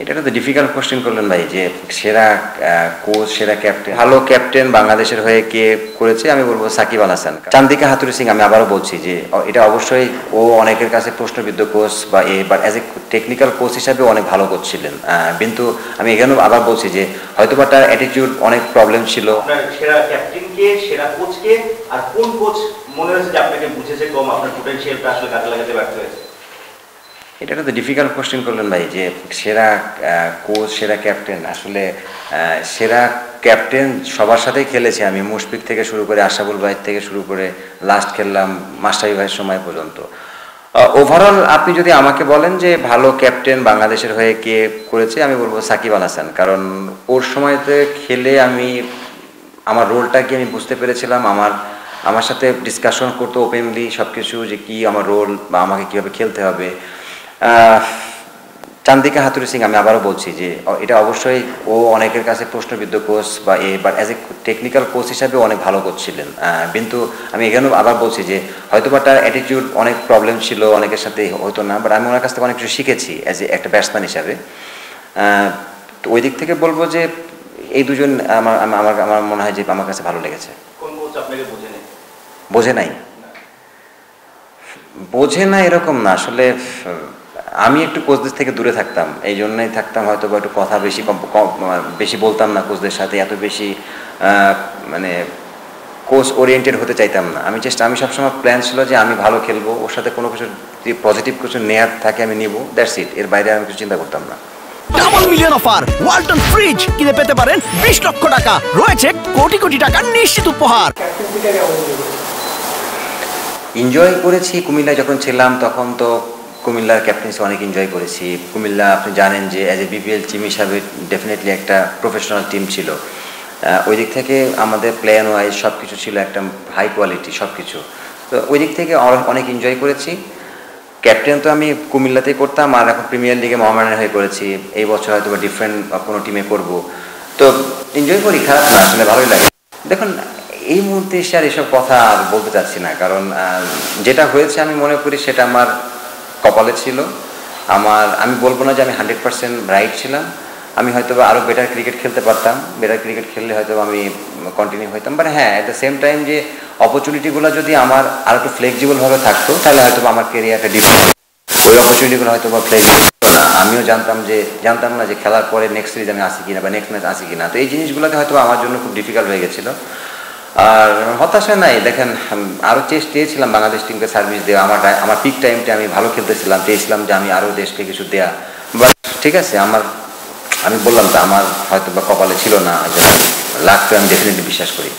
এটা তো difficult question করলেন ভাই, যে সেরা কোচ, সেরা ক্যাপ্টেন, ভালো ক্যাপ্টেন বাংলাদেশের হয়ে কে করেছে, আমি বলবো সাকিব আল হাসান। চান্দিকা হাতুরু সিং, আমি আবারও বলছি যে এটা অবশ্যই ও অনেকের কাছে প্রশ্নবিদ্ধ কোচ বা but as a technical coach হিসাবে অনেক ভালো কোচ ছিলেন, কিন্তু আমি এখানেও আবার বলছি যে হয়তোবা তার অ্যাটিটিউড অনেক প্রবলেম ছিল। সেরা ক্যাপ্টেনকে, সেরা কোচকে, আর কোন কোচ মনে হচ্ছে যে আপনাকে বুঝেছে কম, আপনার পোটেনশিয়ালটা আসলে কাজে লাগাতে ব্যর্থ হয়েছে? এটা তো ডিফিকাল্ট কোশ্চেন করলেন ভাই, যে সেরা কোচ, সেরা ক্যাপ্টেন। আসলে সেরা ক্যাপ্টেন সবার সাথেই খেলেছি আমি, মুশফিক থেকে শুরু করে আশরাফুল ভাই থেকে শুরু করে লাস্ট খেললাম মাশরাফি ভাইয়ের সময় পর্যন্ত। ওভারঅল আপনি যদি আমাকে বলেন যে ভালো ক্যাপ্টেন বাংলাদেশের হয়ে কে করেছে, আমি বলবো সাকিব আল হাসান। কারণ ওর সময়তে খেলে আমি আমার রোলটা কি আমি বুঝতে পেরেছিলাম, আমার সাথে ডিসকাশন করতো ওপেনলি সব কিছু, যে কি আমার রোল বা আমাকে কীভাবে খেলতে হবে। চান্দিকা হাতুরু সিং, আমি আবারও বলছি যে এটা অবশ্যই ও অনেকের কাছে প্রশ্নবিদ্ধ কোচ বা but as a technical coach হিসাবে অনেক ভালো কোচ ছিলেন, কিন্তু আমি এখানেও আবার বলছি যে হয়তোবা তার অ্যাটিটিউড অনেক প্রবলেম ছিল, অনেকের সাথে হতো না, বাট আমি ওনার কাছ থেকে অনেক কিছু শিখেছি অ্যাজ এ একটা ব্যাটসম্যান হিসাবে। তো ওই দিক থেকে বলবো যে এই দুজন আমার আমার আমার মনে হয় যে আমার কাছে ভালো লেগেছে। কোন কোচ আপনাকে বোঝে নাই? বোঝে নাই, বোঝে না এরকম না, আসলে আমি একটু কোচদের থেকে দূরে থাকতাম, এই জন্যই থাকতাম হয়তো বা একটু কথা বেশি বলতাম না কোচদের সাথে, এত বেশি মানে কোচ ওরিয়েন্টেড হতে চাইতাম না। আমি সবসময় প্ল্যান ছিল যে আমি ভালো খেলবো, ওর সাথে কোনো কিছু যদি পজিটিভ কিছু নেয়ার থাকে আমি নিব, দ্যাটস ইট। এর বাইরে আমি কিছু চিন্তা করতাম না। Double million offer, Walton fridge কিনে পেতে পারেন 20 লক্ষ টাকা, রয়েছে কোটি কোটি টাকার নিশ্চিত উপহার। এনজয় করেছি কুমিল্লায় যখন ছিলাম, তখন তো কুমিল্লার ক্যাপ্টেন্সি অনেক এনজয় করেছি। কুমিল্লা আপনি জানেন যে অ্যাজ এ বিপিএল টিম হিসাবে ডেফিনেটলি একটা প্রফেশনাল টিম ছিল, ওই দিক থেকে আমাদের প্ল্যান ওয়াইজ সব কিছু ছিল একটা হাই কোয়ালিটি সব কিছু, তো ওই দিক থেকে অনেক এনজয় করেছি। ক্যাপ্টেন তো আমি কুমিল্লাতেই করতাম, আর এখন প্রিমিয়ার লিগে মোহামেডানের হয়ে করেছি, এই বছর হয়তো বা ডিফারেন্ট কোনো টিমে করব, তো এনজয় করি, খারাপ না, আসলে ভালোই লাগে। দেখুন এই মুহূর্তে এসে আর এসব কথা আর বলতে চাচ্ছি না, কারণ যেটা হয়েছে আমি মনে করি সেটা আমার কপালে ছিল। আমি বলবো না যে আমি 100% রাইট ছিলাম, আমি হয়তো আরও বেটার ক্রিকেট খেলতে পারতাম, বেটার ক্রিকেট খেললে হয়তো আমি কন্টিনিউ হইতাম, বাট হ্যাঁ অ্যাট দ্য সেম টাইম যে অপরচুনিটিগুলো যদি আমার আর একটু ফ্লেক্সিবলভাবে থাকতো, তাহলে হয়তো আমার কেরিয়ারটা ডিফারেন্ট, ওই অপরচুনিটিগুলো হয়তো বা ফ্লেক্সিবল না, আমিও জানতাম না যে খেলার পরে নেক্সট সিরিজ আমি আসি কিনা বা নেক্সট ম্যাচ আসি কিনা, তো এই জিনিসগুলোকে হয়তো আমার জন্য খুব ডিফিকাল্ট হয়ে গেছিলো। আর হতাশা নাই, দেখেন আরও চেয়েছিলাম বাংলাদেশ টিমকে সার্ভিস দেওয়া, আমার পিক টাইমটা আমি ভালো খেলতেছিলাম, চেয়েছিলাম যে আমি আরও দেশকে কিছু দেয়া, বাট ঠিক আছে, আমি বললাম তো আমার হয়তো বা কপালে ছিল না, লাককে আমি ডেফিনেটলি বিশ্বাস করি।